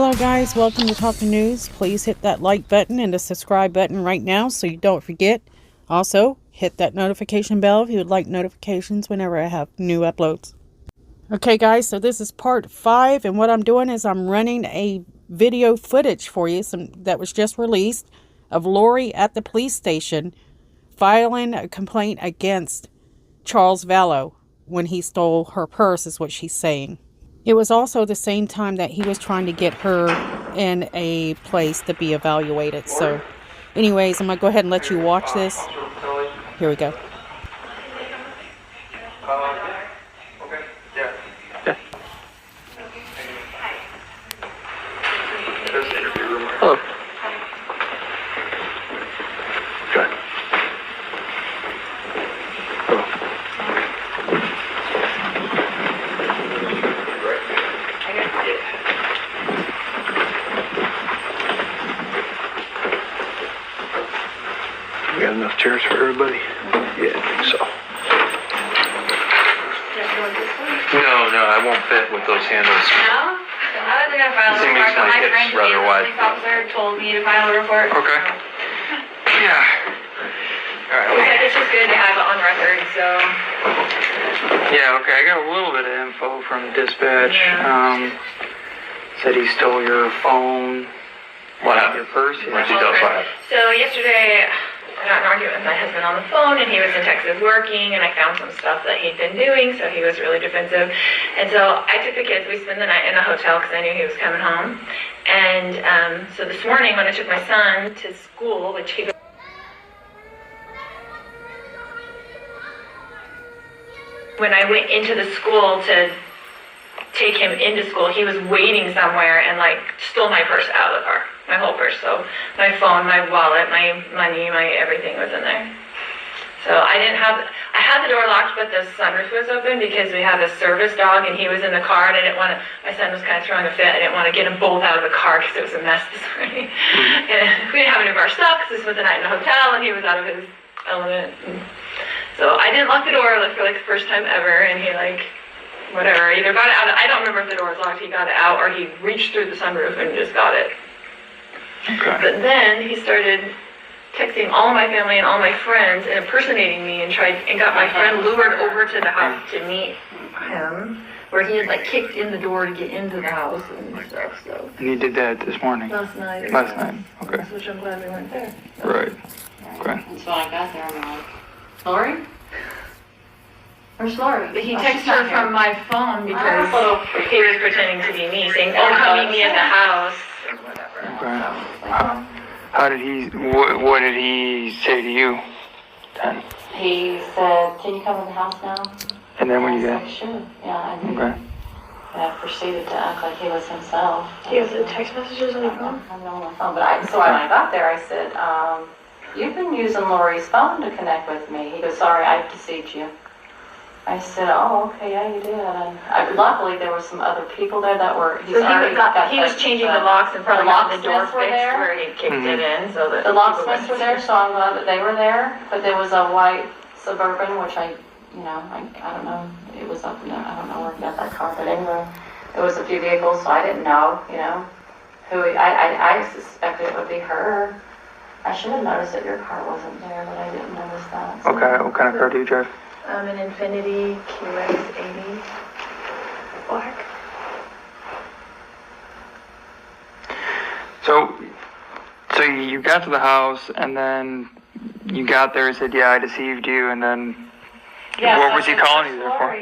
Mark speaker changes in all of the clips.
Speaker 1: Hello guys, welcome to Talking News. Please hit that like button and the subscribe button right now so you don't forget. Also, hit that notification bell if you would like notifications whenever I have new uploads. Okay guys, so this is part 5, and what I'm doing is I'm running a video footage for you that was just released of Lori at the police station filing a complaint against Charles Vallow when he stole her purse, is what she's saying. It was also the same time that he was trying to get her in a place to be evaluated. So anyways, I'm going to go ahead and let you watch this. Here we go.
Speaker 2: Hello. Good. Hello. We got enough chairs for everybody? Yeah, I think so. No, I won't fit with those handles.
Speaker 3: No? I wasn't going to file a report, but my friend, the police officer, told me to file a report.
Speaker 2: Okay. Yeah. All right.
Speaker 3: He said it's just good to have it on record, so.
Speaker 4: Yeah, okay, I got a little bit of info from dispatch.
Speaker 3: Yeah.
Speaker 4: Said he stole your phone.
Speaker 2: What happened?
Speaker 4: Your purse?
Speaker 2: Why don't you tell us what happened?
Speaker 3: So yesterday, I got in an argument with my husband on the phone, and he was in Texas working, and I found some stuff that he'd been doing, so he was really defensive. And so I took the kids, we spent the night in a hotel because I knew he was coming home. And so this morning when I took my son to school, which he when I went into the school to take him into school, he was waiting somewhere and stole my purse out of the car, my whole purse. So my phone, my wallet, my money, my everything was in there. So I had the door locked, but the sunroof was open because we have a service dog and he was in the car, and I didn't want to, my son was kind of throwing a fit. I didn't want to get them both out of the car because it was a mess this morning. And we didn't have any of our stuff because this was the night in the hotel and he was out of his element. And so I didn't lock the door for the first time ever, and he whatever, either got it out. I don't remember if the door was locked, he got it out, or he reached through the sunroof and just got it.
Speaker 2: Okay.
Speaker 3: But then he started texting all my family and all my friends and impersonating me, and got my friend lured over to the house to meet him, where he had kicked in the door to get into the house and stuff. So
Speaker 4: And he did that this morning?
Speaker 3: last night.
Speaker 4: Okay.
Speaker 3: Which I'm glad we went there.
Speaker 4: Right. Okay.
Speaker 5: That's when I got there, I'm like, Lori? Where's Lori?
Speaker 3: But he
Speaker 5: Oh,
Speaker 3: texted
Speaker 5: she's not
Speaker 3: her
Speaker 5: here.
Speaker 3: from my phone because
Speaker 5: Oh.
Speaker 3: he was pretending to be me, saying, "Oh, come meet me at the house," or whatever.
Speaker 4: Okay. How did what did he say to you then?
Speaker 5: He said, can you come to the house now?
Speaker 4: And then when you
Speaker 5: I
Speaker 4: got,
Speaker 5: was like, sure. Yeah, and
Speaker 4: okay.
Speaker 5: I proceeded to act like he was himself.
Speaker 3: Do you have the text messages on your phone?
Speaker 5: I have no on my phone, but so when I got there, I said, you've been using Lori's phone to connect with me. He goes, sorry, I deceived you. I said, oh, okay, yeah, you did. And luckily, there were some other people there that were.
Speaker 3: So he was changing the locks and probably got the door
Speaker 5: locksmiths were
Speaker 3: fixed
Speaker 5: there.
Speaker 3: where he kicked it in, so that
Speaker 5: The locksmiths were there, so I'm glad that they were there. But there was a white Suburban, which I don't know. It was up. I don't know where he got that car, but anyway, there was a few vehicles, so I didn't know. Who I suspected it would be her. I should have noticed that your car wasn't there, but I didn't notice that. So.
Speaker 4: Okay, what kind of car do you drive?
Speaker 3: an Infinity QX80 black.
Speaker 4: So you got to the house, and then you got there and said, yeah, I deceived you, and then what was he calling you there for?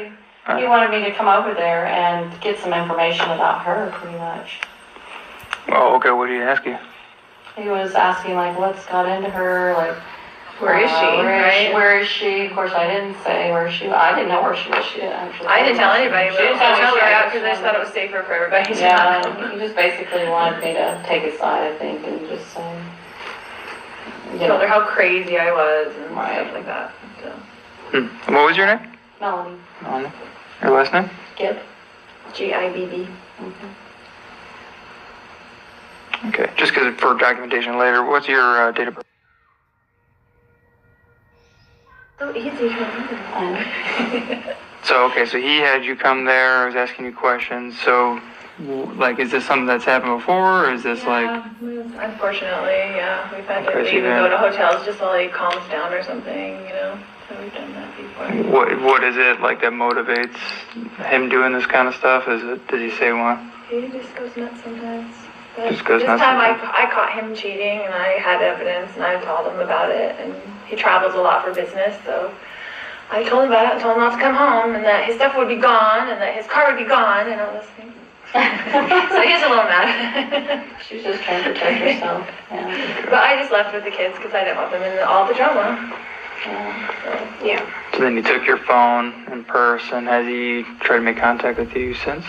Speaker 5: He wanted me to come over there and get some information about her, pretty much.
Speaker 4: Oh, okay, what did he ask you?
Speaker 5: He was asking, what's got into her,
Speaker 3: Where is she, right?
Speaker 5: Where is she? Of course, I didn't say where she was. I didn't know where she was. She didn't actually.
Speaker 3: I didn't tell anybody.
Speaker 5: She
Speaker 3: We
Speaker 5: didn't
Speaker 3: didn't
Speaker 5: tell
Speaker 3: tell
Speaker 5: me.
Speaker 3: her out because I just thought it was safer for everybody to
Speaker 5: Yeah,
Speaker 3: know.
Speaker 5: he just basically wanted me to take his side, I think, and just say.
Speaker 3: Told her how crazy I was and
Speaker 5: Right.
Speaker 3: stuff like that. So.
Speaker 4: What was your name?
Speaker 5: Melanie.
Speaker 4: Melanie. Your last name?
Speaker 5: Gibb.
Speaker 3: Gibb.
Speaker 4: Okay, just because for documentation later, what's your date of birth?
Speaker 3: So easy to remember.
Speaker 4: So he had you come there, was asking you questions, so Like, is this something that's happened before, or is this
Speaker 3: Unfortunately, yeah. We've had to
Speaker 4: Okay, so
Speaker 3: leave and
Speaker 4: then-
Speaker 3: go to hotels just while he calms down or something, you know. So we've done that before.
Speaker 4: what is it like that motivates him doing this kind of stuff? Did he say one?
Speaker 3: He just goes nuts sometimes. But
Speaker 4: Just goes
Speaker 3: this
Speaker 4: nuts
Speaker 3: time
Speaker 4: sometimes?
Speaker 3: I caught him cheating and I had evidence and I told him about it, and he travels a lot for business, so I told him about it and told him not to come home and that his stuff would be gone and that his car would be gone and all those things. So he's a little mad.
Speaker 5: She's just trying to protect herself. Yeah.
Speaker 3: But I just left with the kids because I didn't want them in all the drama.
Speaker 5: Yeah.
Speaker 4: So then you took your phone and purse, and has he tried to make contact with you since?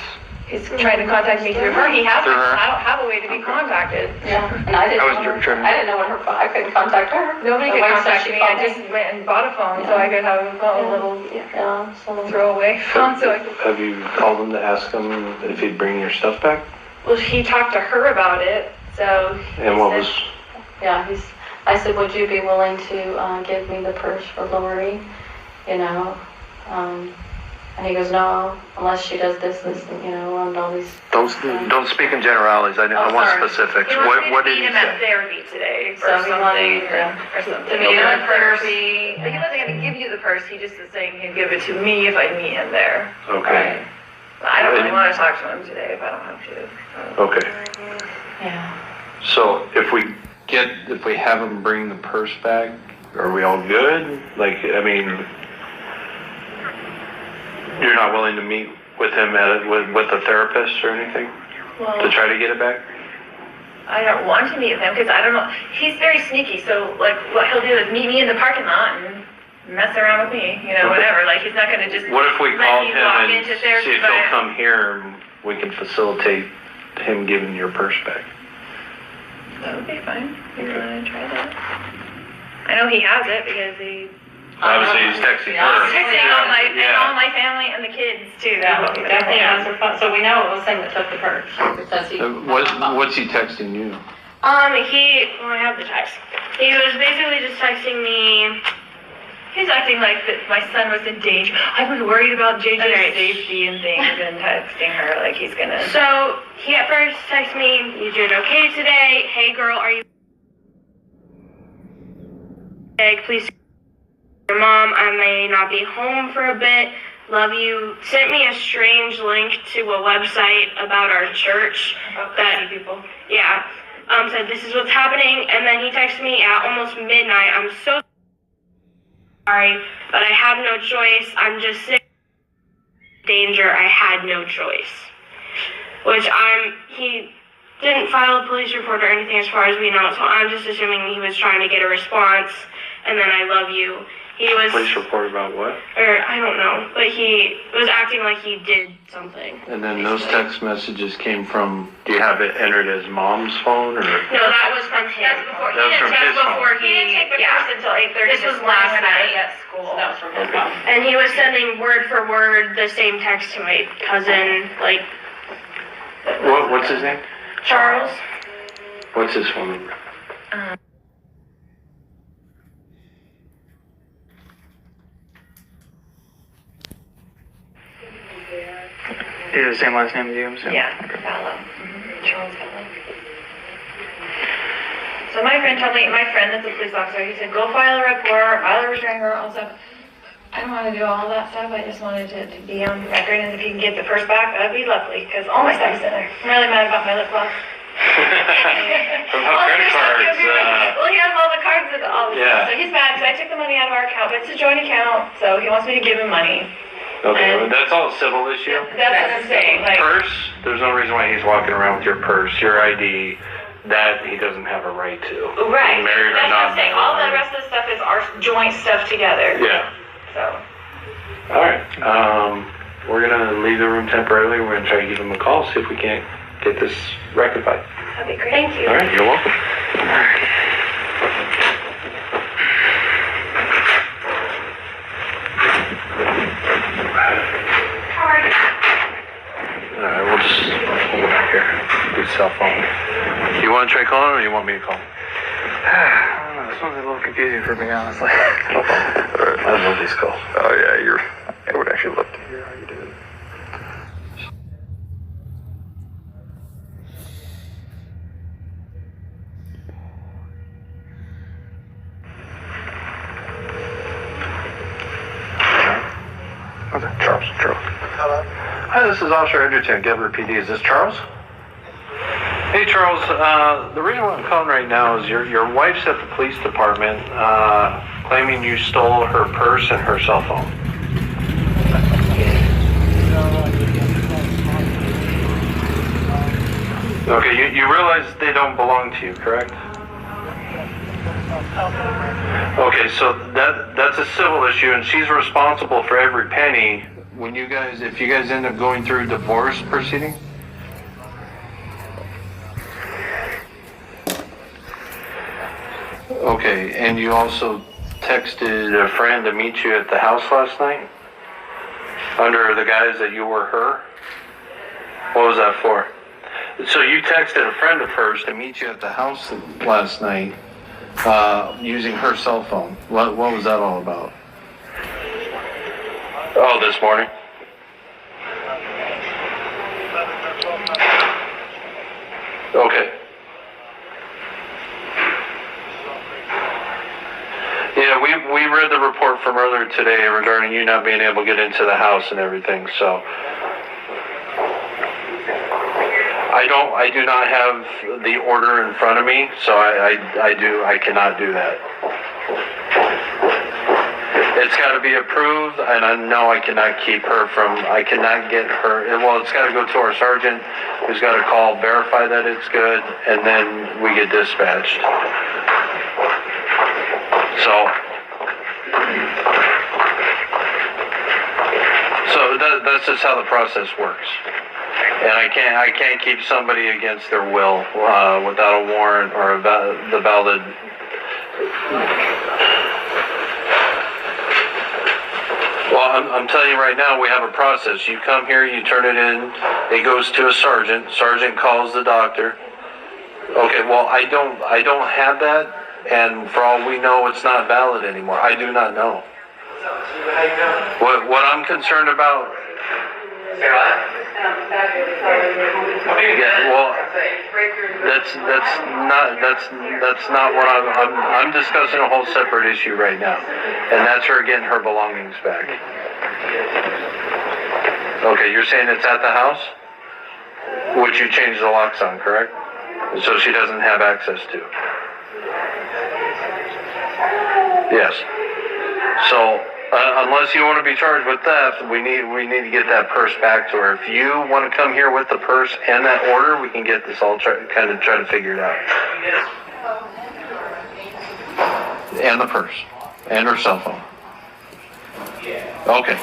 Speaker 3: He's trying to contact me through her. He hasn't.
Speaker 4: Through her?
Speaker 3: I don't have a way to be contacted.
Speaker 5: Yeah. And I didn't
Speaker 4: I was
Speaker 5: know
Speaker 4: trying-
Speaker 5: I didn't know what her phone. I couldn't contact her.
Speaker 3: Nobody
Speaker 5: The
Speaker 3: could
Speaker 5: wife said
Speaker 3: contact
Speaker 5: she
Speaker 3: me.
Speaker 5: called
Speaker 3: I just went and bought a phone so I could have a little
Speaker 5: Yeah. So.
Speaker 3: throwaway phone. So I could.
Speaker 6: Have you called him to ask him if he'd bring your stuff back?
Speaker 3: Well, he talked to her about it. So.
Speaker 6: And what was,
Speaker 5: Yeah. I said, would you be willing to give me the purse for Lori? You know. And he goes, no, unless she does this, and all these.
Speaker 6: don't speak in generalities, I want
Speaker 5: sorry.
Speaker 6: specifics.
Speaker 3: He wants me
Speaker 6: What
Speaker 3: to
Speaker 6: did
Speaker 3: meet
Speaker 6: he
Speaker 3: him at
Speaker 6: say?
Speaker 3: therapy today
Speaker 5: So
Speaker 3: or
Speaker 5: he
Speaker 3: something.
Speaker 5: wanted
Speaker 3: Or something.
Speaker 5: to meet him at therapy.
Speaker 3: But he wasn't going to give you the purse. He just is saying he'd give it to me if I meet him there.
Speaker 6: Okay,
Speaker 3: I don't really want to talk to him today if I don't have to.
Speaker 6: okay.
Speaker 5: Yeah.
Speaker 6: So if we have him bring the purse back, are we all good? Like, I mean, you're not willing to meet with him with a therapist or anything to
Speaker 3: Well,
Speaker 6: try to get it back?
Speaker 3: I don't want to meet with him because I don't know. He's very sneaky. So, like, what he'll do is meet me in the parking lot and mess around with me, whatever. Like, he's not going to just
Speaker 6: What if we
Speaker 3: let
Speaker 6: called
Speaker 3: me
Speaker 6: him
Speaker 3: walk
Speaker 6: and
Speaker 3: into
Speaker 6: see
Speaker 3: therapy
Speaker 6: if
Speaker 3: by-
Speaker 6: he'll come here and we can facilitate him giving your purse back?
Speaker 3: That would be fine. You want to try that? I know he has it because he...
Speaker 6: Obviously, he's texting
Speaker 5: Yeah.
Speaker 6: her.
Speaker 3: Texting all my, and
Speaker 6: Yeah.
Speaker 3: all my family and the kids, too.
Speaker 5: Yeah, he definitely has her phone. So we know it was him that took the purse because he.
Speaker 6: What's he texting you?
Speaker 3: I have the text. He was basically just texting me. He's acting like that my son was in danger. I was worried about JJ's safety and things, and texting her like he's gonna.
Speaker 7: So he at first texted me, "You doing okay today? Hey girl, are you please your mom, I may not be home for a bit. Love you." Sent me a strange link to a website about our church. That
Speaker 3: people.
Speaker 7: yeah. Said this is what's happening, and then he texted me at almost midnight. I'm so sorry, but I have no choice. I'm just sick. Danger. I had no choice. Which he didn't file a police report or anything as far as we know, so I'm just assuming he was trying to get a response, and then I love you. He was,
Speaker 6: Police report about what?
Speaker 7: or I don't know, but he was acting like he did something.
Speaker 6: And then those text messages came from, do you have it entered as mom's phone or?
Speaker 7: No, that was from him.
Speaker 3: That's before.
Speaker 6: That was from his phone.
Speaker 3: He didn't take the purse until 8:30.
Speaker 7: This was last night.
Speaker 3: at school.
Speaker 5: So that was from his mom.
Speaker 7: And he was sending word for word the same text to my cousin, like
Speaker 6: What's his name?
Speaker 7: Charles.
Speaker 6: What's his phone number?
Speaker 4: Do you have the same last name as you? I'm assuming?
Speaker 3: Yeah, Vallow. Charles Vallow. So my friend told me, my friend that's a police officer, he said, go file a report, file a restraining order, all stuff. I don't want to do all that stuff. I just wanted to be on record, and if you can get the purse back, that'd be lovely, because all my stuff's in there. I'm really mad about my lip gloss.
Speaker 6: About credit cards.
Speaker 3: Well, he has all the cards and all this
Speaker 6: Yeah.
Speaker 3: stuff, so he's mad because I took the money out of our account, but it's a joint account, so he wants me to give him money.
Speaker 6: Okay, well, that's all a civil issue.
Speaker 3: That's what I'm saying, like.
Speaker 6: Purse, there's no reason why he's walking around with your purse, your ID, that he doesn't have a right to.
Speaker 3: Right,
Speaker 6: Married or
Speaker 3: that's what
Speaker 6: not
Speaker 3: I'm saying, all the
Speaker 6: married.
Speaker 3: rest of the stuff is our joint stuff together,
Speaker 6: Yeah.
Speaker 3: so.
Speaker 6: All right. We're gonna leave the room temporarily. We're gonna try to give him a call, see if we can't get this rectified.
Speaker 3: That'd be great. Thank you.
Speaker 6: All right, you're welcome. All right, we'll just go back here. Do cell phone. You want to try calling, or you want me to call?
Speaker 4: I don't know. This one's a little confusing for me, honestly.
Speaker 6: No problem. All right, I love these calls.
Speaker 4: Oh yeah, I would actually love to hear how you do it.
Speaker 6: Hi, this is Officer Edgerton, Gilbert PD. Is this Charles? Hey, Charles. The reason why I'm calling right now is your wife's at the police department claiming you stole her purse and her cell phone. Okay, you realize they don't belong to you, correct? Okay, so that's a civil issue, and she's responsible for every penny. If you guys end up going through a divorce proceeding. Okay, and you also texted a friend to meet you at the house last night? Under the guise that you were her? What was that for? So you texted a friend of hers to meet you at the house last night using her cell phone. What was that all about? Oh, this morning? Okay. Yeah, we read the report from earlier today regarding you not being able to get into the house and everything, so I do not have the order in front of me, so I cannot do that. It's got to be approved, and I know I cannot get her, well, it's got to go to our sergeant, who's got to call, verify that it's good, and then we get dispatched. So that's just how the process works. And I can't keep somebody against their will without a warrant or the valid. Well, I'm telling you right now, we have a process. You come here, you turn it in, it goes to a sergeant. Sergeant calls the doctor. Okay, well, I don't have that, and for all we know, it's not valid anymore. I do not know. What I'm concerned about. Yeah, well, that's not what I'm discussing a whole separate issue right now, and that's her getting her belongings back. Okay, you're saying it's at the house, which you changed the locks on, correct? So she doesn't have access to. Yes. So. Unless you want to be charged with theft, we need to get that purse back to her. If you want to come here with the purse and that order, we can get this all try to figure it out. And the purse and her cell phone. Okay.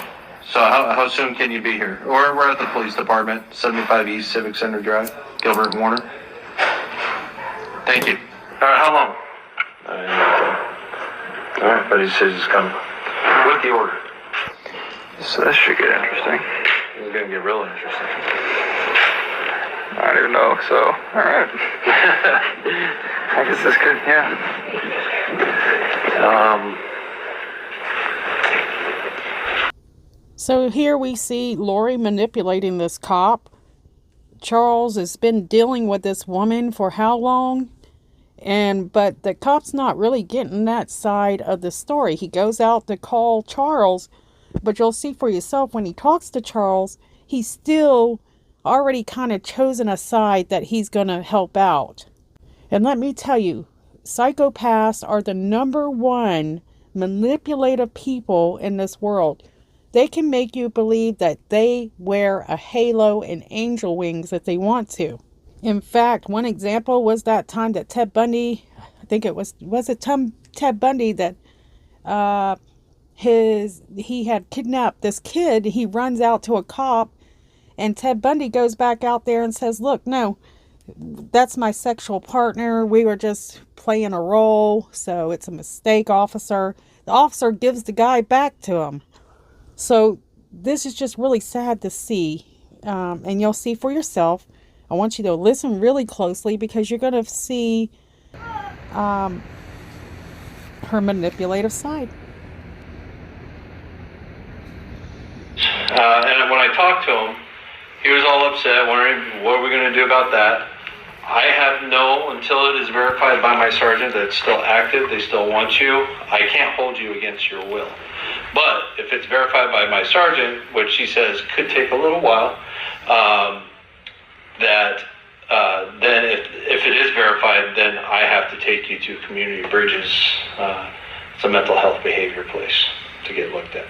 Speaker 6: So how soon can you be here? Or we're at the police department, 75 East Civic Center Drive, Gilbert and Warner. Thank you. All right. How long? All right, but he says he's coming. With the order.
Speaker 4: So this should get interesting.
Speaker 6: It's gonna get real interesting.
Speaker 4: I don't even know, so, alright. I guess this could, yeah.
Speaker 1: So here we see Lori manipulating this cop. Charles has been dealing with this woman for how long? But the cop's not really getting that side of the story. He goes out to call Charles, but you'll see for yourself when he talks to Charles, he's still already kind of chosen a side that he's going to help out. And let me tell you, psychopaths are the #1 manipulative people in this world. They can make you believe that they wear a halo and angel wings if they want to. In fact, one example was that time that Ted Bundy, I think it was it Ted Bundy that he had kidnapped this kid. He runs out to a cop, and Ted Bundy goes back out there and says, "Look, no, that's my sexual partner. We were just playing a role, so it's a mistake, officer." The officer gives the guy back to him. So this is just really sad to see, and you'll see for yourself. I want you to listen really closely because you're going to see her manipulative side.
Speaker 6: And when I talked to him, he was all upset, wondering what are we going to do about that. I have until it is verified by my sergeant that it's still active, they still want you. I can't hold you against your will. But if it's verified by my sergeant, which she says could take a little while, then if it is verified, then I have to take you to Community Bridges. It's a mental health behavior place to get looked at.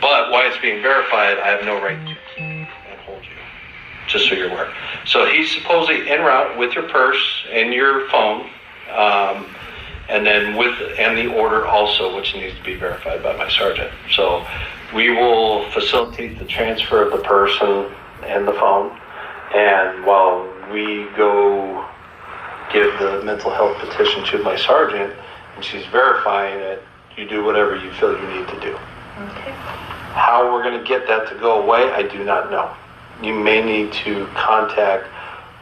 Speaker 6: But while it's being verified, I have no right to and hold you, just so you're aware. So he's supposedly en route with your purse and your phone, and then and the order also, which needs to be verified by my sergeant. So we will facilitate the transfer of the person and the phone, and while we go give the mental health petition to my sergeant, and she's verifying it, you do whatever you feel you need to do.
Speaker 3: Okay.
Speaker 6: How we're going to get that to go away, I do not know. You may need to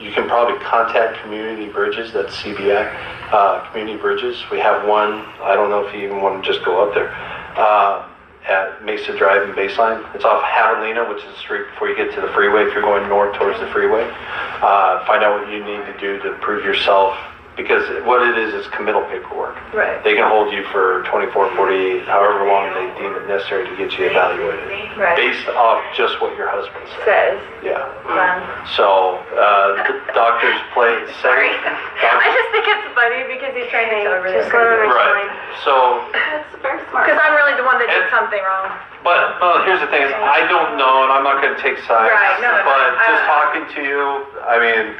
Speaker 6: you can probably contact Community Bridges, that's CBI, Community Bridges. We have one, I don't know if you even want to just go up there, at Mesa Drive and Baseline. It's off Javelina, which is the street before you get to the freeway if you're going north towards the freeway. Find out what you need to do to prove yourself, because what it is committal paperwork.
Speaker 3: Right.
Speaker 6: They can hold you for 24, 48, however long they deem it necessary to get you evaluated.
Speaker 3: Right.
Speaker 6: Based off just what your husband
Speaker 3: Says.
Speaker 6: Yeah.
Speaker 3: Fun.
Speaker 6: So, the doctors
Speaker 3: Sorry. I just think it's funny because he's trying to tell everything.
Speaker 6: Right. So,
Speaker 5: That's very smart.
Speaker 3: Because I'm really the one that did something wrong.
Speaker 6: but here's the thing, is I don't know, and I'm not going to take sides.
Speaker 3: Right, no,
Speaker 6: but
Speaker 3: I
Speaker 6: just
Speaker 3: don't
Speaker 6: talking to you, I mean,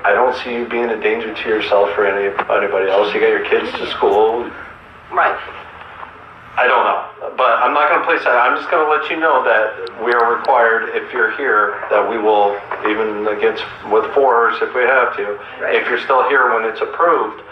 Speaker 6: I don't see you being a danger to yourself or anybody else. You got your kids to school.
Speaker 5: Right.
Speaker 6: I don't know, but I'm not going to play side. I'm just going to let you know that we are required, if you're here, that we will, even with force if we have to,
Speaker 3: Right.
Speaker 6: if you're still here when it's approved,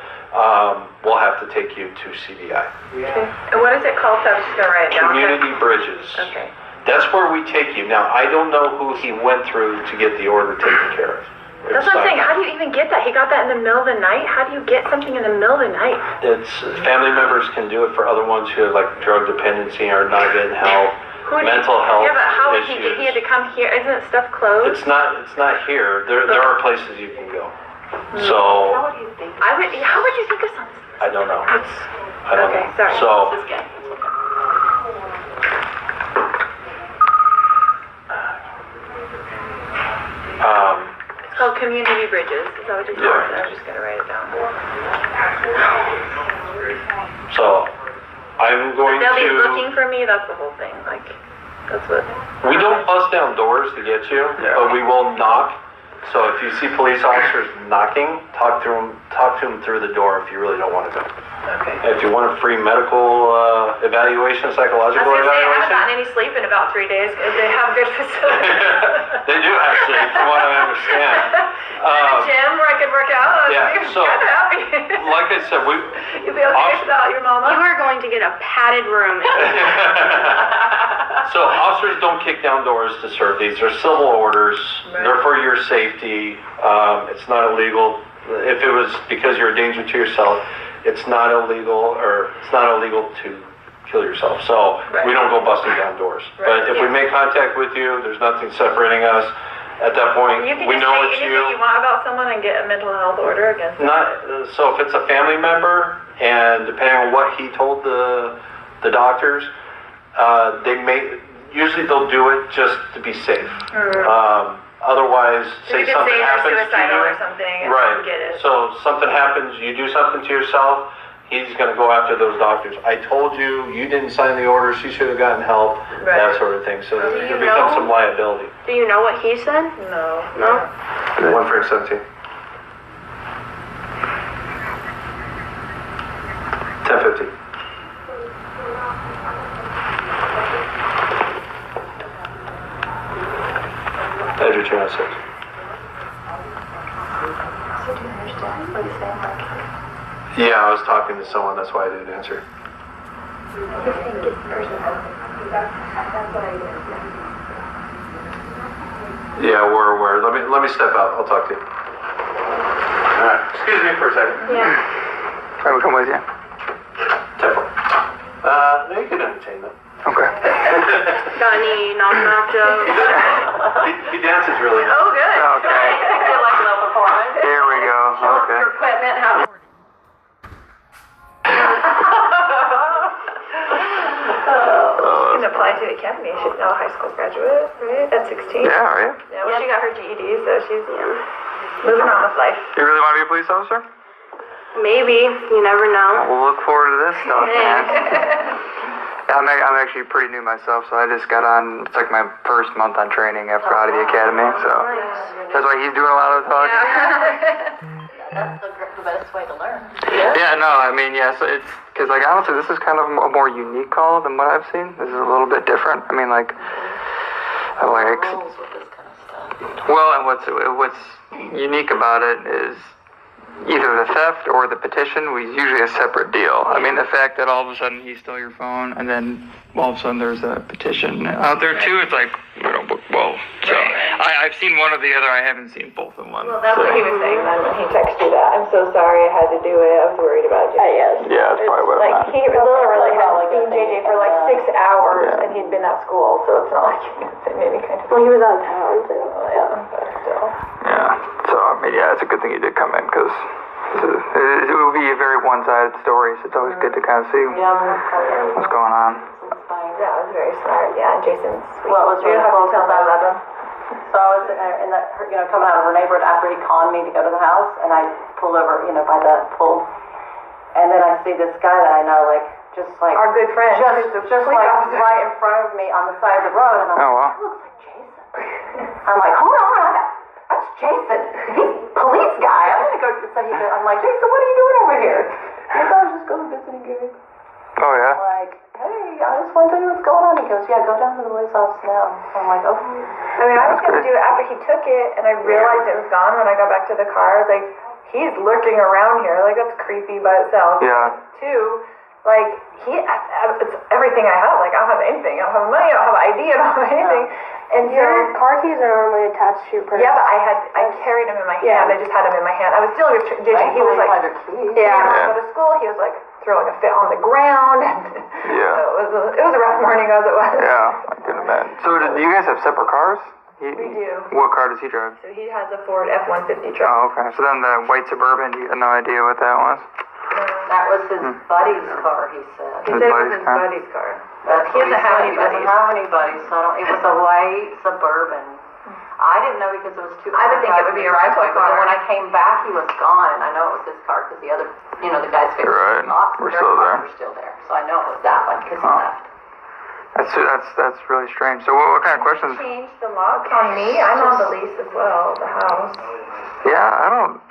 Speaker 6: we'll have to take you to CBI.
Speaker 3: Okay. And what is it called? So I'm just going to write it down.
Speaker 6: Community Bridges.
Speaker 3: Okay.
Speaker 6: That's where we take you. Now, I don't know who he went through to get the order taken care of.
Speaker 3: That's what I'm saying. How do you even get that? He got that in the middle of the night? How do you get something in the middle of the night?
Speaker 6: It's family members can do it for other ones who have like drug dependency or not getting help, mental health
Speaker 3: Yeah, but how would
Speaker 6: issues.
Speaker 3: he had to come here? Isn't stuff closed?
Speaker 6: It's not here. There are places you can go. So
Speaker 5: How would you think?
Speaker 3: How would you think of something?
Speaker 6: I don't know. I don't
Speaker 3: Okay,
Speaker 6: know.
Speaker 3: sorry.
Speaker 6: So
Speaker 5: This guy.
Speaker 3: It's called Community Bridges. Is that what you call it? I'm just going to write it down.
Speaker 6: so I'm going
Speaker 3: They'll be
Speaker 6: to.
Speaker 3: looking for me. That's the whole thing. Like, that's what.
Speaker 6: We don't bust down doors to get you, but we will knock. So if you see police officers knocking, talk to them through the door if you really don't want to go.
Speaker 3: Okay.
Speaker 6: If you want a free medical evaluation,
Speaker 3: I was
Speaker 6: psychological
Speaker 3: going to say, I haven't
Speaker 6: evaluation.
Speaker 3: gotten any sleep in about 3 days. They have good facilities.
Speaker 6: They do actually, from what I understand.
Speaker 3: A gym where I could work out.
Speaker 6: Yeah,
Speaker 3: I'm
Speaker 6: so,
Speaker 3: kind of happy.
Speaker 6: Like I said,
Speaker 3: You'll be okay without your mama?
Speaker 7: You are going to get a padded room.
Speaker 6: So officers don't kick down doors to serve these. They're civil orders.
Speaker 3: Right.
Speaker 6: They're for your safety. It's not illegal. If it was because you're a danger to yourself, it's not illegal to kill yourself. So
Speaker 3: Right.
Speaker 6: we don't go busting down doors.
Speaker 3: Right.
Speaker 6: But if we make contact with you, there's nothing separating us. At that point,
Speaker 3: You can
Speaker 6: we
Speaker 3: just
Speaker 6: know
Speaker 3: say
Speaker 6: it's
Speaker 3: anything you want about someone and get a mental health order against them.
Speaker 6: So if it's a family member, and depending on what he told the doctors, usually they'll do it just to be safe. Otherwise,
Speaker 3: So
Speaker 6: say
Speaker 3: you could
Speaker 6: something
Speaker 3: say they're
Speaker 6: happens to
Speaker 3: suicidal
Speaker 6: you,
Speaker 3: or something and
Speaker 6: right?
Speaker 3: get it.
Speaker 6: So something happens, you do something to yourself, he's going to go after those doctors. I told you, you didn't sign the orders, you should have gotten help,
Speaker 3: Right.
Speaker 6: that sort of thing. So
Speaker 3: Do
Speaker 6: there
Speaker 3: you
Speaker 6: becomes
Speaker 3: know?
Speaker 6: some liability.
Speaker 7: Do you know what he said?
Speaker 3: No.
Speaker 7: No?
Speaker 6: 1 for 17. 10:50. Edge 206.
Speaker 5: So do you understand what he's saying? Like,
Speaker 6: Yeah, I was talking to someone, that's why I didn't answer.
Speaker 5: this thing gets personal.
Speaker 6: Yeah, we're aware. Let me step out. I'll talk to you. All right. Excuse me for a second.
Speaker 3: Yeah.
Speaker 4: Can we come with you?
Speaker 6: Temple. No, you can entertain them.
Speaker 4: Okay.
Speaker 7: Got any knock-knock jokes?
Speaker 6: He dances really well.
Speaker 3: Oh, good.
Speaker 4: Okay.
Speaker 3: I feel like a little performance.
Speaker 4: Here we go. Okay.
Speaker 3: Your equipment, how apply to the academy. She's now a high school graduate, right? At 16.
Speaker 4: Yeah, are you?
Speaker 3: Yeah, well, she got her GED, so she's moving on with life.
Speaker 4: You really want to be a police officer?
Speaker 7: Maybe. You never know.
Speaker 4: We'll look forward to this stuff, man. I'm actually pretty new myself, so I just got on, it's like my first month on training after out of the academy, so that's why he's doing a lot of the talking.
Speaker 5: That's the best way to learn.
Speaker 4: Yeah, no, I mean, yeah, so it's, because, like, honestly, this is kind of a more unique call than what I've seen. This is a little bit different. I mean, like,
Speaker 5: Rules with this kind of stuff.
Speaker 4: well, and what's unique about it is either the theft or the petition was usually a separate deal. I mean, the fact that all of a sudden he stole your phone and then all of a sudden there's a petition out there too, it's like, whoa. So I've seen one or the other, I haven't seen both in one.
Speaker 3: Well, that's what he was saying then when he texted you that. I'm so sorry I had to do it. I was worried about you.
Speaker 5: Yes.
Speaker 4: Yeah, that's probably what
Speaker 3: Like, he literally hadn't seen JJ for like 6 hours
Speaker 4: Yeah.
Speaker 3: and he'd been at school, so it's not like you can say maybe kind of.
Speaker 7: Well, he was out of town, too.
Speaker 3: Yeah, but still.
Speaker 4: Yeah, so I mean, yeah, it's a good thing you did come in because it would be a very one-sided story, so it's always good to kind of see what's going on.
Speaker 3: Yeah, it was very smart. Yeah, and Jason's sweet.
Speaker 5: Well, it was
Speaker 3: You
Speaker 5: really
Speaker 3: have
Speaker 5: cool
Speaker 3: to tell
Speaker 5: because I
Speaker 3: that.
Speaker 5: love him. So I was coming out of her neighborhood after he conned me to go to the house, and I pulled over, by the pool, and then I see this guy that I know, just like
Speaker 3: Our good friend.
Speaker 5: just like right in front of me on the side of the road, and I'm
Speaker 4: Oh,
Speaker 5: like,
Speaker 4: wow.
Speaker 5: that looks like Jason. I'm like, hold on, that's Jason. He's a police guy. I'm gonna go. So I'm like, Jason, what are you doing over here? He goes, I was just going visiting you.
Speaker 4: Oh, yeah?
Speaker 5: I'm like, hey, I just want to tell you what's going on. He goes, yeah, go down to the police office now. I'm like, okay.
Speaker 3: I mean, I was going to do it after he took it, and I realized it was gone when I got back to the car. I was like, he's lurking around here. Like, that's creepy by itself.
Speaker 4: Yeah.
Speaker 3: Two, like, it's everything I have. Like, I don't have anything. I don't have money. I don't have ID. I don't have anything. And
Speaker 7: Your car keys are normally attached to your purse.
Speaker 3: yeah, but I carried them in my hand. I just had them in my hand. I was dealing with JJ. He was like,
Speaker 5: keys.
Speaker 3: yeah, when I go to school, he was like throwing a fit on the ground. And
Speaker 4: Yeah.
Speaker 3: so it was a rough morning as it was.
Speaker 4: Yeah, I can imagine. So do you guys have separate cars?
Speaker 3: We do.
Speaker 4: What car does he drive?
Speaker 3: So he has a Ford F-150 truck.
Speaker 4: Oh, okay. So then the white Suburban, you had no idea what that was?
Speaker 5: That was his buddy's car, he said.
Speaker 3: He said it was his buddy's car.
Speaker 5: That's
Speaker 3: He
Speaker 5: what
Speaker 3: doesn't have
Speaker 5: said.
Speaker 3: any
Speaker 5: He doesn't
Speaker 3: buddies.
Speaker 5: have any buddies, so it was a white Suburban. I didn't know because it was two
Speaker 3: I would think it would be a rental
Speaker 5: But then
Speaker 3: car.
Speaker 5: when I came back, he was gone, and I know it was his car because the other, the guys fixed
Speaker 4: Right.
Speaker 5: the locks.
Speaker 4: We're
Speaker 5: Their
Speaker 4: still
Speaker 5: cars
Speaker 4: there.
Speaker 5: were still there, so I know it was that one because he left.
Speaker 4: That's really strange. So what kind of questions?
Speaker 3: Changed the locks on me. I'm on the lease as well, the house.
Speaker 4: Yeah, I don't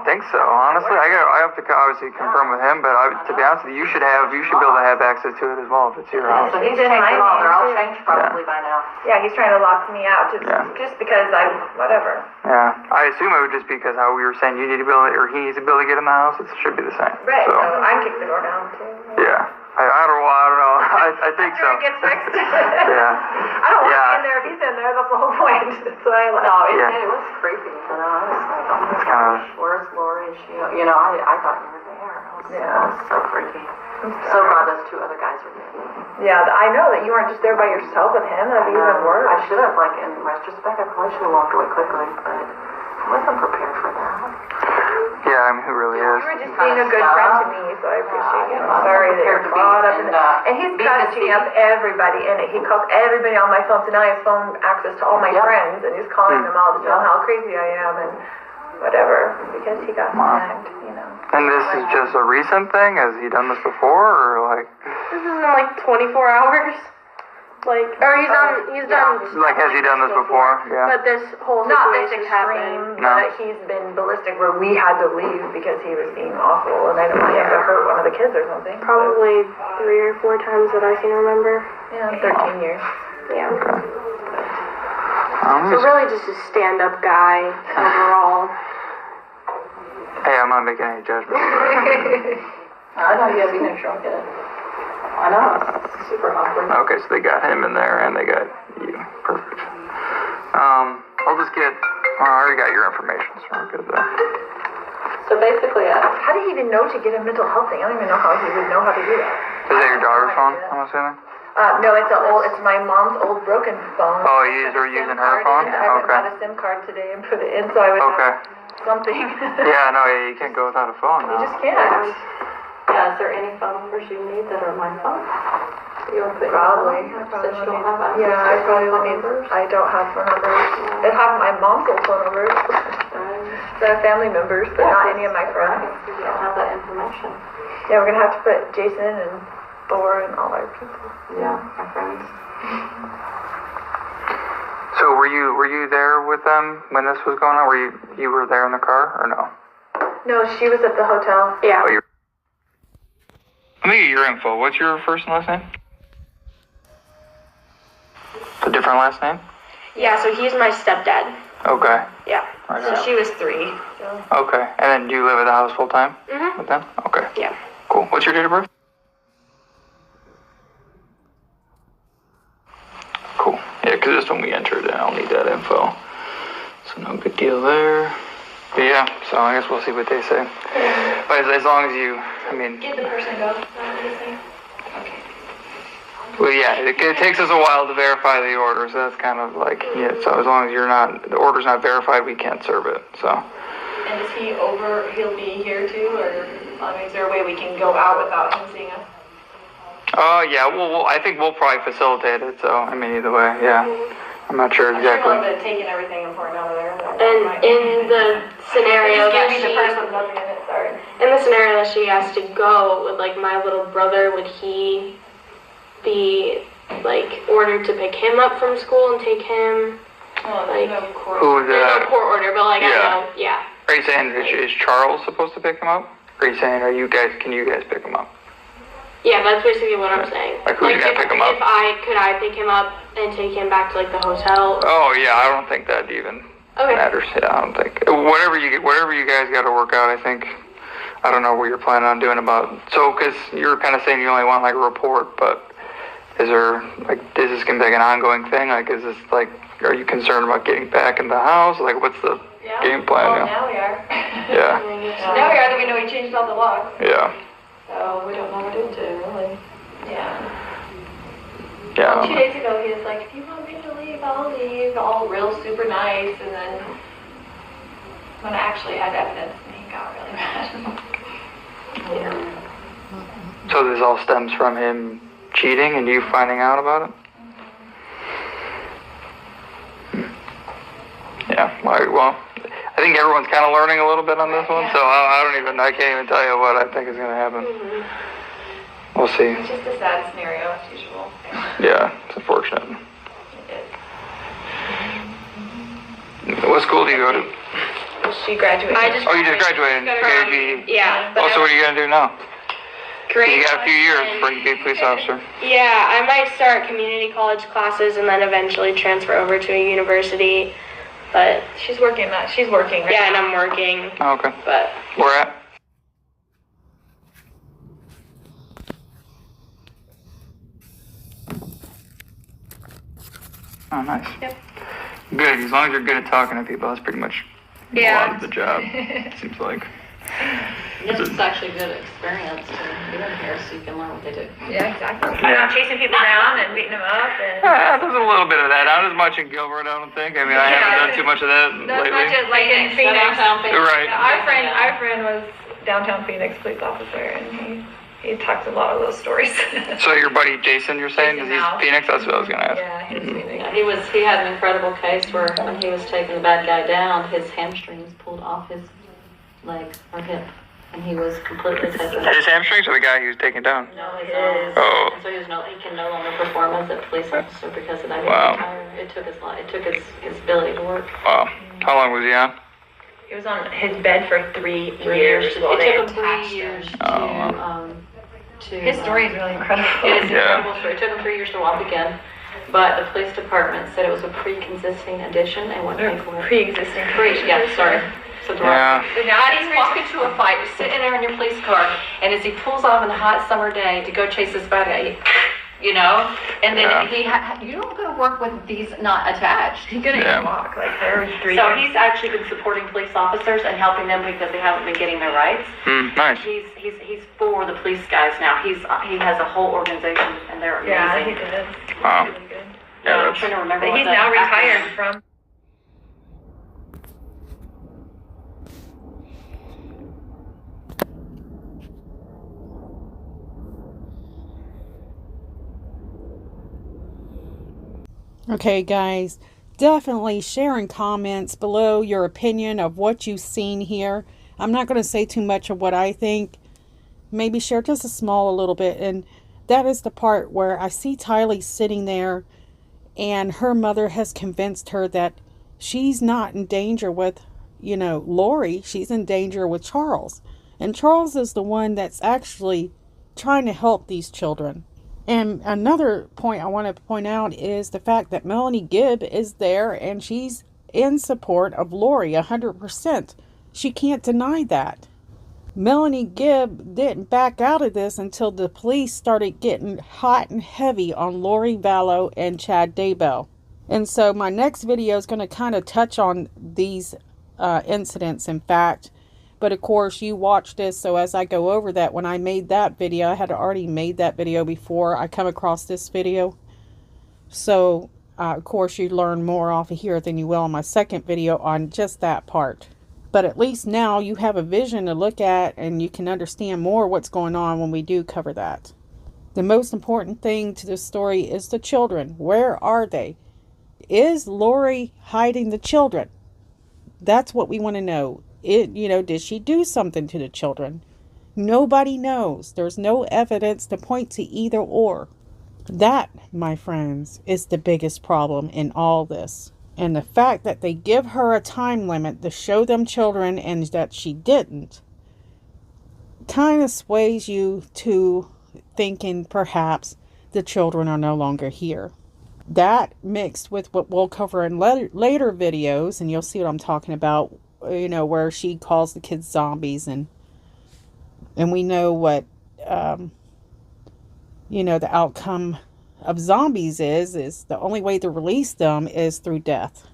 Speaker 4: think so. Honestly, I have to obviously confirm with him, but to be honest with you, you should be able to have access to it as well if it's your house.
Speaker 5: So he's
Speaker 3: It's in
Speaker 5: changed
Speaker 3: my
Speaker 5: them all.
Speaker 3: name,
Speaker 5: They're all
Speaker 3: too.
Speaker 5: changed probably by now.
Speaker 3: Yeah, he's trying to lock me out
Speaker 4: Yeah.
Speaker 3: just because whatever.
Speaker 4: Yeah, I assume it would just be because how we were saying you need to be able to, or he needs to be able to get in the house. It should be the same.
Speaker 3: Right,
Speaker 4: So,
Speaker 3: so I kicked the door down too.
Speaker 4: yeah, I don't know. I think so.
Speaker 3: After it gets fixed.
Speaker 4: Yeah.
Speaker 3: I don't want
Speaker 4: Yeah.
Speaker 3: him in there if he's in there. That's the whole point. That's why I left.
Speaker 5: No,
Speaker 4: Yeah.
Speaker 5: it was creepy. I was like, oh my
Speaker 4: kinda-
Speaker 5: gosh, where's Lori? Is she? I thought you were there. That was so freaky. So glad those two other guys were there.
Speaker 3: Yeah, I know that you weren't just there by yourself with him. That'd be even worse.
Speaker 5: I should have, in retrospect, I probably should have walked away quickly, but I wasn't prepared for that.
Speaker 4: Yeah, I mean, who really
Speaker 3: You
Speaker 4: is?
Speaker 3: were just being a good friend to me, so I appreciate you. I'm sorry that you're caught up in it. And he's catching up everybody in it. He calls everybody on my phone. So now he has phone access to all my friends, and he's calling them all to tell them how crazy I am and whatever, because he got snagged,
Speaker 4: And this is just a recent thing? Has he done this before, or
Speaker 7: This is in 24 hours. Or he's done.
Speaker 4: has he done this before? Yeah.
Speaker 7: But this whole
Speaker 3: Not this
Speaker 7: situation
Speaker 3: extreme,
Speaker 7: happened.
Speaker 4: No.
Speaker 3: but he's been ballistic where we had to leave because he was being awful, and I don't want him to hurt one of the kids or something.
Speaker 7: Probably 3 or 4 times that I can remember.
Speaker 3: Yeah, 13 years.
Speaker 7: Yeah.
Speaker 4: I'm
Speaker 7: So
Speaker 4: just,
Speaker 7: really just a stand-up guy overall.
Speaker 4: hey, I'm not making any judgments.
Speaker 5: I know you have been shrunk it. I know, it's super awkward.
Speaker 4: Okay, so they got him in there, and they got you. Perfect. I'll just get. I already got your information, so we're good there.
Speaker 5: So basically,
Speaker 3: How did he even know to get a mental health thing? I don't even know how he would know how to do that.
Speaker 4: Is that your daughter's phone? I'm assuming.
Speaker 3: No, it's my mom's old broken phone.
Speaker 4: Oh, you were using her phone?
Speaker 3: I went and
Speaker 4: Okay.
Speaker 3: got a SIM card today and put it in so I would
Speaker 4: Okay.
Speaker 3: have something.
Speaker 4: Yeah, no, you can't go without a phone
Speaker 3: You
Speaker 4: now.
Speaker 3: just can't.
Speaker 5: is there any phone numbers you need that are my phone?
Speaker 8: Probably.
Speaker 5: Since you don't have access
Speaker 8: Yeah, I
Speaker 5: to
Speaker 8: probably
Speaker 5: phone
Speaker 8: would need,
Speaker 5: numbers.
Speaker 8: I don't have phone numbers. I have my mom's old phone numbers. So I have family members, but not any of my friends.
Speaker 5: You don't have that information.
Speaker 8: Yeah, we're gonna have to put Jason and Thor and all our people.
Speaker 5: Yeah, our friends.
Speaker 4: So were you there with them when this was going on? You were there in the car or no?
Speaker 8: No, she was at the hotel.
Speaker 5: Yeah.
Speaker 4: Oh, let me get your info. What's your first and last name? A different last name?
Speaker 7: Yeah, so he's my stepdad.
Speaker 4: Okay.
Speaker 7: Yeah.
Speaker 4: Right
Speaker 8: So
Speaker 4: on.
Speaker 8: she was 3. So.
Speaker 4: Okay. And then do you live at the house full time with them? Okay.
Speaker 7: Yeah.
Speaker 4: Cool. What's your date of birth? Cool. Yeah, because this one we entered and I'll need that info. So no good deal there. But yeah, so I guess we'll see what they say. But as long as you, I mean...
Speaker 5: Did the person go? Is that what you say? Okay.
Speaker 4: Well, yeah, it takes us a while to verify the order, so that's kind of like, yeah, so as long as the order's not verified, we can't serve it, so.
Speaker 8: And is he'll be here too, or is there a way we can go out without him seeing us?
Speaker 4: Yeah, I think we'll probably facilitate it, so, I mean, either way, yeah. I'm not sure exactly.
Speaker 8: I'm sure he'll have taken everything important out of there.
Speaker 7: And in the scenario
Speaker 8: Just
Speaker 7: that
Speaker 8: give me the purse with nothing in it, sorry.
Speaker 7: in the scenario that she has to go with like my little brother, would he be like ordered to pick him up from school and take him?
Speaker 8: Oh,
Speaker 7: Like,
Speaker 8: no court.
Speaker 4: Who
Speaker 7: There's no court order, but like
Speaker 4: Yeah.
Speaker 7: I know, yeah.
Speaker 4: Are you saying, is Charles supposed to pick him up? Or are you saying, can you guys pick him up?
Speaker 7: Yeah, that's basically what I'm saying.
Speaker 4: Like, who's gonna pick him up?
Speaker 7: Could I pick him up and take him back to like the hotel?
Speaker 4: Oh, yeah, I don't think that even
Speaker 7: Okay.
Speaker 4: matters. Yeah, I don't think. Whatever you guys got to work out, I think. I don't know what you're planning on doing so, because you're kind of saying you only want like a report, but is this going to be like an ongoing thing? Like, is this like, are you concerned about getting back in the house? Like, what's the game plan?
Speaker 8: Well, now we are.
Speaker 4: Yeah.
Speaker 8: Now we are that we know we changed all the locks.
Speaker 4: Yeah.
Speaker 8: So we don't know what to do, really. Yeah.
Speaker 4: Yeah.
Speaker 8: 2 days ago, he was like, if you want me to leave, I'll leave. All real super nice. And then when I actually had evidence, he got really mad. Yeah.
Speaker 4: So this all stems from him cheating and you finding out about it? Yeah. Well, I think everyone's kind of learning a little bit on this one, so I can't even tell you what I think is going to happen. We'll see.
Speaker 8: It's just a sad scenario, as usual.
Speaker 4: Yeah, it's unfortunate.
Speaker 8: It is.
Speaker 4: What school do you go to?
Speaker 8: She graduated.
Speaker 4: You just graduated.
Speaker 7: Yeah.
Speaker 4: So what are you going to do now?
Speaker 7: Great.
Speaker 4: You got a few years before you be a police officer.
Speaker 7: Yeah, I might start community college classes and then eventually transfer over to a university. But
Speaker 8: She's working right
Speaker 7: yeah, and
Speaker 8: now.
Speaker 7: I'm working.
Speaker 4: Oh, okay.
Speaker 7: But
Speaker 4: Where at? Oh, nice.
Speaker 7: Yep.
Speaker 4: Good. As long as you're good at talking to people, that's pretty much a lot of the job. Seems like.
Speaker 5: It's actually a good experience to be in here so you can learn what they do.
Speaker 8: Yeah, exactly.
Speaker 4: Yeah.
Speaker 8: I'm not chasing people down and beating them up. And
Speaker 4: There's a little bit of that. Not as much in Gilbert, I don't think. I mean, I haven't done too much of that
Speaker 8: not
Speaker 4: lately.
Speaker 8: just like in Phoenix.
Speaker 4: Right.
Speaker 8: Yeah, our friend was downtown Phoenix police officer, and he talks a lot of those stories.
Speaker 4: So your buddy Jason, you're saying, is
Speaker 8: Jason
Speaker 4: he
Speaker 8: Mao.
Speaker 4: Phoenix? That's what I was gonna ask.
Speaker 8: Yeah, he's Phoenix.
Speaker 5: Yeah, he had an incredible case where when he was taking the bad guy down, his hamstrings pulled off his leg or hip, and he was completely taken.
Speaker 4: His hamstrings or the guy he was taking down?
Speaker 5: No, his own.
Speaker 4: Oh.
Speaker 5: And so he can no longer perform as a police officer because of that.
Speaker 4: Wow.
Speaker 5: It took his life. It took his ability to work.
Speaker 4: Wow. How long was he on?
Speaker 8: He was on his bed for 3
Speaker 5: 3
Speaker 8: years.
Speaker 5: years.
Speaker 8: while they
Speaker 5: It took him
Speaker 8: attached
Speaker 5: 3 years
Speaker 8: him.
Speaker 5: to.
Speaker 8: His story is really incredible.
Speaker 5: It is
Speaker 4: Yeah.
Speaker 5: incredible story. It took him 3 years to walk again, but the police department said it was a pre-existing addition and wouldn't pay for it.
Speaker 8: Pre-existing.
Speaker 5: Yeah, sorry. So
Speaker 4: Yeah.
Speaker 5: now he's walking to a fight, you're sitting there in your police car, and as he pulls off on a hot summer day to go chase this bad guy, and then
Speaker 4: Yeah.
Speaker 5: you don't go to work with these not attached.
Speaker 8: He couldn't
Speaker 4: Yeah.
Speaker 8: even walk. Like there was 3
Speaker 5: So
Speaker 8: years.
Speaker 5: he's actually been supporting police officers and helping them because they haven't been getting their rights.
Speaker 4: Nice.
Speaker 5: He's for the police guys now. He has a whole organization, and they're amazing.
Speaker 8: Yeah, he did.
Speaker 4: Wow.
Speaker 8: Really good.
Speaker 4: Yeah,
Speaker 5: I'm
Speaker 4: that's,
Speaker 5: trying to remember.
Speaker 8: But
Speaker 5: what
Speaker 8: he's
Speaker 5: the
Speaker 8: now
Speaker 5: acronym
Speaker 8: retired
Speaker 5: is.
Speaker 8: from.
Speaker 1: Okay, guys, definitely share in comments below your opinion of what you've seen here. I'm not going to say too much of what I think. Maybe share just a little bit. And that is the part where I see Tylee sitting there, and her mother has convinced her that she's not in danger with, Lori. She's in danger with Charles. And Charles is the one that's actually trying to help these children. And another point I want to point out is the fact that Melanie Gibb is there, and she's in support of Lori 100%. She can't deny that. Melanie Gibb didn't back out of this until the police started getting hot and heavy on Lori Vallow and Chad Daybell. And so my next video is going to kind of touch on these incidents, in fact. But of course, you watch this, so as I go over that, when I made that video, I had already made that video before I come across this video. So, of course, you learn more off of here than you will on my second video on just that part. But at least now you have a vision to look at, and you can understand more what's going on when we do cover that. The most important thing to this story is the children. Where are they? Is Lori hiding the children? That's what we want to know. Did she do something to the children? Nobody knows. There's no evidence to point to either or. That, my friends, is the biggest problem in all this. And the fact that they give her a time limit to show them children and that she didn't kind of sways you to thinking perhaps the children are no longer here. That mixed with what we'll cover in later videos, and you'll see what I'm talking about, where she calls the kids zombies, and we know what, the outcome of zombies is the only way to release them is through death.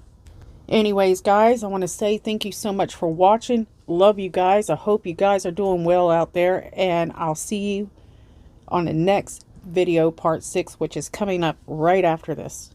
Speaker 1: Anyways, guys, I want to say thank you so much for watching. Love you guys. I hope you guys are doing well out there, and I'll see you on the next video, part 6, which is coming up right after this.